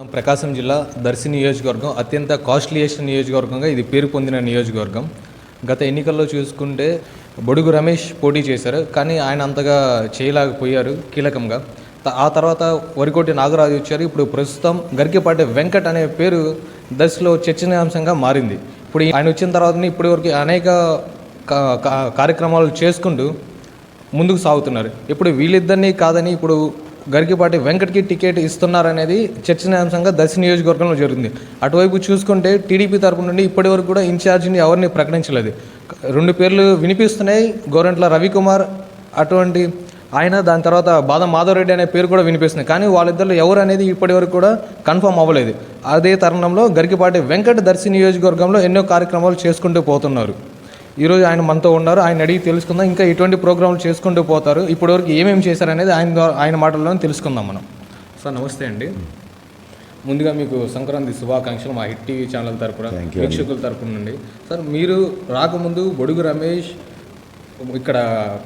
ప్రకాశం జిల్లా దర్శి నియోజకవర్గం అత్యంత కాస్ట్లీయెస్ట్ నియోజకవర్గంగా ఇది పేరు పొందిన నియోజకవర్గం. గత ఎన్నికల్లో చూసుకుంటే బొడుగు రమేష్ పోటీ చేశారు, కానీ ఆయన అంతగా చేయలేకపోయారు కీలకంగా. ఆ తర్వాత వరికోటి నాగరాజు వచ్చారు. ఇప్పుడు ప్రస్తుతం గరికపాటి వెంకట్ అనే పేరు దర్శిలో చర్చనీయాంశంగా మారింది. ఇప్పుడు ఆయన వచ్చిన తర్వాత ఇప్పటివరకు అనేక కార్యక్రమాలు చేసుకుంటూ ముందుకు సాగుతున్నారు. ఇప్పుడు వీళ్ళిద్దరినీ కాదని ఇప్పుడు గరికపాటి వెంకట్కి టికెట్ ఇస్తున్నారనేది చర్చనీయాంశంగా దర్శి నియోజకవర్గంలో జరిగింది. అటువైపు చూసుకుంటే టీడీపీ తరపు నుండి ఇప్పటి వరకు కూడా ఇన్ఛార్జిని ఎవరిని ప్రకటించలేదు. 2 పేర్లు వినిపిస్తున్నాయి, గోరంట్ల రవికుమార్ అటువంటి ఆయన, దాని తర్వాత బాదం మాధవరెడ్డి అనే పేరు కూడా వినిపిస్తుంది. కానీ వాళ్ళిద్దరు ఎవరు అనేది ఇప్పటి వరకు కూడా కన్ఫర్మ్ అవ్వలేదు. అదే తరుణంలో గరికపాటి వెంకట్ దర్శి నియోజకవర్గంలో ఎన్నో కార్యక్రమాలు చేసుకుంటూ పోతున్నారు. ఈరోజు ఆయన మనతో ఉన్నారు, ఆయన అడిగి తెలుసుకుందాం ఇంకా ఎటువంటి ప్రోగ్రాంలు చేసుకుంటూ పోతారు, ఇప్పటివరకు ఏమేమి చేశారనేది ఆయన మాటల్లోనే తెలుసుకుందాం మనం. సార్ నమస్తే అండి. ముందుగా మీకు సంక్రాంతి శుభాకాంక్షలు మా హిట్ టీవీ ఛానల్ తరపున వీక్షకుల తరపున నుండి. సార్ మీరు రాకముందు బొడుగు రమేష్ ఇక్కడ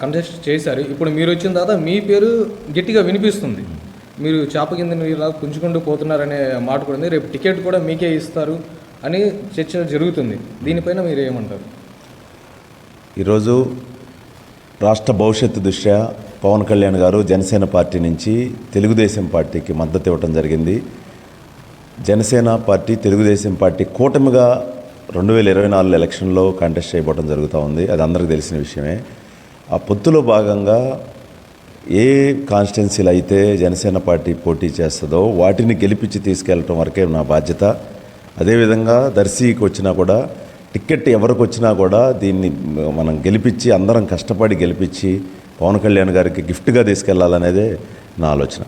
కంటెస్ట్ చేశారు. ఇప్పుడు మీరు వచ్చిన తర్వాత మీ పేరు గట్టిగా వినిపిస్తుంది. మీరు చేప కింద ఇలా పుంజుకుంటూ పోతున్నారనే మాట కూడా ఉంది. రేపు టికెట్ కూడా మీకే ఇస్తారు అని చర్చ జరుగుతుంది. దీనిపైన మీరు ఏమంటారు? ఈరోజు రాష్ట్ర భవిష్యత్తు దృష్ట్యా పవన్ కళ్యాణ్ గారు జనసేన పార్టీ నుంచి తెలుగుదేశం పార్టీకి మద్దతు ఇవ్వడం జరిగింది. జనసేన పార్టీ తెలుగుదేశం పార్టీ కూటమిగా 2024 ఎలక్షన్లో కంటెస్ట్ చేయబోవడం జరుగుతూ ఉంది. అది అందరికీ తెలిసిన విషయమే. ఆ పొత్తులో భాగంగా ఏ కాన్స్టిట్యున్సీలు అయితే జనసేన పార్టీ పోటీ చేస్తుందో వాటిని గెలిపించి తీసుకెళ్ళటం వరకే నా బాధ్యత. అదేవిధంగా దర్శికి వచ్చినా కూడా టికెట్ ఎవరికి వచ్చినా కూడా దీన్ని మనం గెలిపించి అందరం కష్టపడి గెలిపించి పవన్ కళ్యాణ్ గారికి గిఫ్ట్గా తీసుకెళ్లాలనేదే నా ఆలోచన.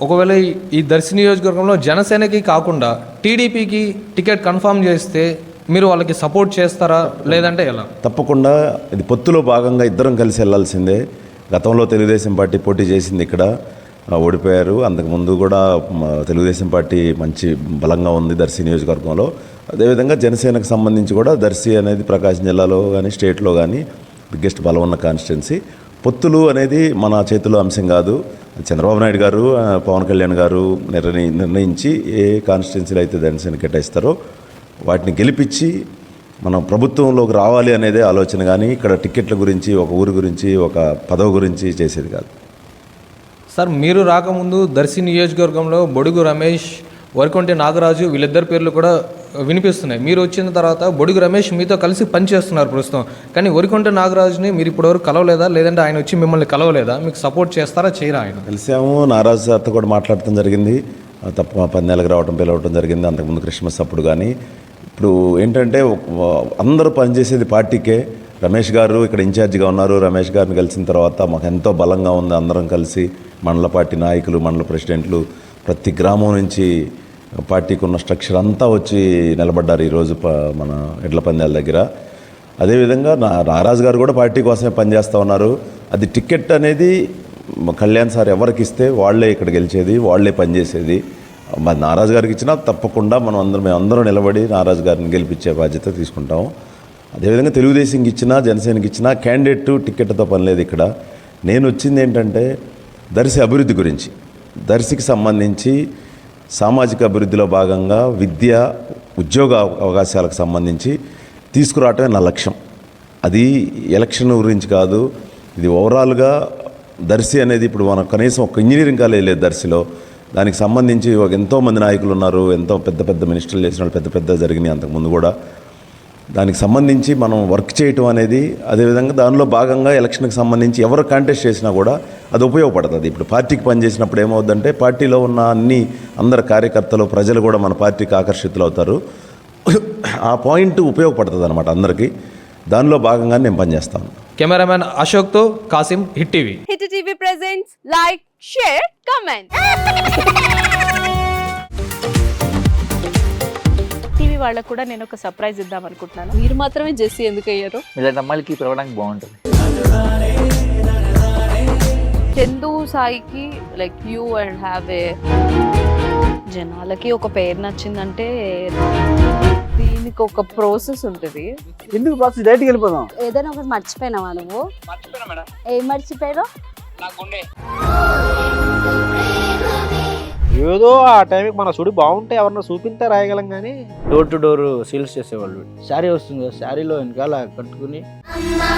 ఒకవేళ ఈ దర్శి నియోజకవర్గంలో జనసేనకి కాకుండా టీడీపీకి టికెట్ కన్ఫర్మ్ చేస్తే మీరు వాళ్ళకి సపోర్ట్ చేస్తారా, లేదంటే ఎలా? తప్పకుండా ఇది పొత్తులో భాగంగా ఇద్దరం కలిసి వెళ్లాల్సిందే. గతంలో తెలుగుదేశం పార్టీ పోటీ చేసింది, ఇక్కడ ఓడిపోయారు. అంతకుముందు కూడా తెలుగుదేశం పార్టీ మంచి బలంగా ఉంది దర్శి నియోజకవర్గంలో. అదేవిధంగా జనసేనకు సంబంధించి కూడా దర్శి అనేది ప్రకాశం జిల్లాలో కానీ స్టేట్లో కానీ బిగ్గెస్ట్ బలం ఉన్న కాన్స్టిట్యున్సీ. పొత్తులు అనేది మన చేతిలో అంశం కాదు. చంద్రబాబు నాయుడు గారు పవన్ కళ్యాణ్ గారు నిర్ణయించి ఏ కాన్స్టిట్యున్సీలు అయితే జనసేన కేటాయిస్తారో వాటిని గెలిపించి మనం ప్రభుత్వంలోకి రావాలి అనేదే ఆలోచన, కానీ ఇక్కడ టికెట్ల గురించి ఒక ఊరి గురించి ఒక పదవి గురించి చేసేది కాదు. సార్ మీరు రాకముందు దర్శి నియోజకవర్గంలో బొడుగు రమేష్, వరికొంటి నాగరాజు వీళ్ళిద్దరు పేర్లు కూడా వినిపిస్తున్నాయి. మీరు వచ్చిన తర్వాత బొడుగు రమేష్ మీతో కలిసి పనిచేస్తున్నారు ప్రస్తుతం, కానీ వరికొంటి నాగరాజుని మీరు ఇప్పటివరకు కలవలేదా, లేదంటే ఆయన వచ్చి మిమ్మల్ని కలవలేదా? మీకు సపోర్ట్ చేస్తారా చేయరా? ఆయన కలిసాము, నాగరాజు సార్తో కూడా మాట్లాడటం జరిగింది. తప్ప 10 నెలలకు రావడం పిలవటం జరిగింది, అంతకుముందు క్రిస్మస్ అప్పుడు. కానీ ఇప్పుడు ఏంటంటే అందరూ పనిచేసేది పార్టీకే. రమేష్ గారు ఇక్కడ ఇన్ఛార్జిగా ఉన్నారు. రమేష్ గారిని కలిసిన తర్వాత మాకు ఎంతో బలంగా ఉంది. అందరం కలిసి మండల పార్టీ నాయకులు, మండల ప్రెసిడెంట్లు ప్రతి గ్రామం నుంచి పార్టీకి ఉన్న స్ట్రక్చర్ అంతా వచ్చి నిలబడ్డారు ఈరోజు మన ఎడ్ల పందాల దగ్గర. అదేవిధంగా నాగరాజు గారు కూడా పార్టీ కోసమే పనిచేస్తూ ఉన్నారు. అది టికెట్ అనేది కళ్యాణ్ సార్ ఎవరికి ఇస్తే వాళ్ళే ఇక్కడ గెలిచేది, వాళ్ళే పనిచేసేది. మరి నాగరాజు గారికి ఇచ్చినా తప్పకుండా మేమందరం నిలబడి నాగరాజు గారిని గెలిపించే బాధ్యత తీసుకుంటాము. అదేవిధంగా తెలుగుదేశంకి ఇచ్చినా జనసేనకి ఇచ్చినా క్యాండిడేట్ టికెట్తో పని లేదు. ఇక్కడ నేను వచ్చింది ఏంటంటే దర్శి అభివృద్ధి గురించి, దర్శికి సంబంధించి సామాజిక అభివృద్ధిలో భాగంగా విద్య, ఉద్యోగ అవకాశాలకు సంబంధించి తీసుకురావటమే నా లక్ష్యం. అది ఎలక్షన్ గురించి కాదు. ఇది ఓవరాల్గా దర్శి అనేది ఇప్పుడు మనకు కనీసం ఒక ఇంజనీరింగ్ కాలేజ్ లేదు దర్శిలో. దానికి సంబంధించి ఎంతోమంది నాయకులు ఉన్నారు, ఎంతో పెద్ద మినిస్టర్లు చేసిన వాళ్ళు పెద్ద జరిగినాయి అంతకుముందు కూడా. దానికి సంబంధించి మనం వర్క్ చేయటం అనేది, అదేవిధంగా దానిలో భాగంగా ఎలక్షన్కి సంబంధించి ఎవరు కాంటెస్ట్ చేసినా కూడా అది ఉపయోగపడుతుంది. ఇప్పుడు పార్టీకి పనిచేసినప్పుడు ఏమవుతుందంటే పార్టీలో ఉన్న అందరు కార్యకర్తలు, ప్రజలు కూడా మన పార్టీకి ఆకర్షితులు అవుతారు. ఆ పాయింట్ ఉపయోగపడుతుంది అనమాట అందరికీ. దానిలో భాగంగా నేను పనిచేస్తాను. కెమెరామ్యాన్ అశోక్తో Kasim, hit TV. Hit TV presents like, share, comment. TV వాళ్ళకు కూడా నేను ఒక సర్ప్రైజ్ ఇద్దాం అనుకుంటున్నాను. మీరు మాత్రమే జెస్సీ ఎందుకు అయ్యారు? ఇలాంటి అమ్మాయిలకి పిలవడానికి బాగుంటుంది. చందు సాయికి like you and have a, జనాలకి ఒక పేరు నచ్చిందంటే దీనికి ఒక ప్రాసెస్ ఉంటుంది. ఎందుకు ప్రాసెస్? డైరెక్ట్కి వెళ్ళిపోదాం. ఏదైనా ఒకటి మర్చిపోయినావా నువ్వు? ఏం మర్చిపోయావు? ఏదో ఆ టైంకి మన సుడి బాగుంటే ఎవరన్నా చూపిస్తే రాయగలం కానీ డోర్ టు డోర్ సేల్స్ చేసేవాళ్ళు. శారీ వస్తుంది కదా, శారీలో వెనకాల కట్టుకుని అమ్మా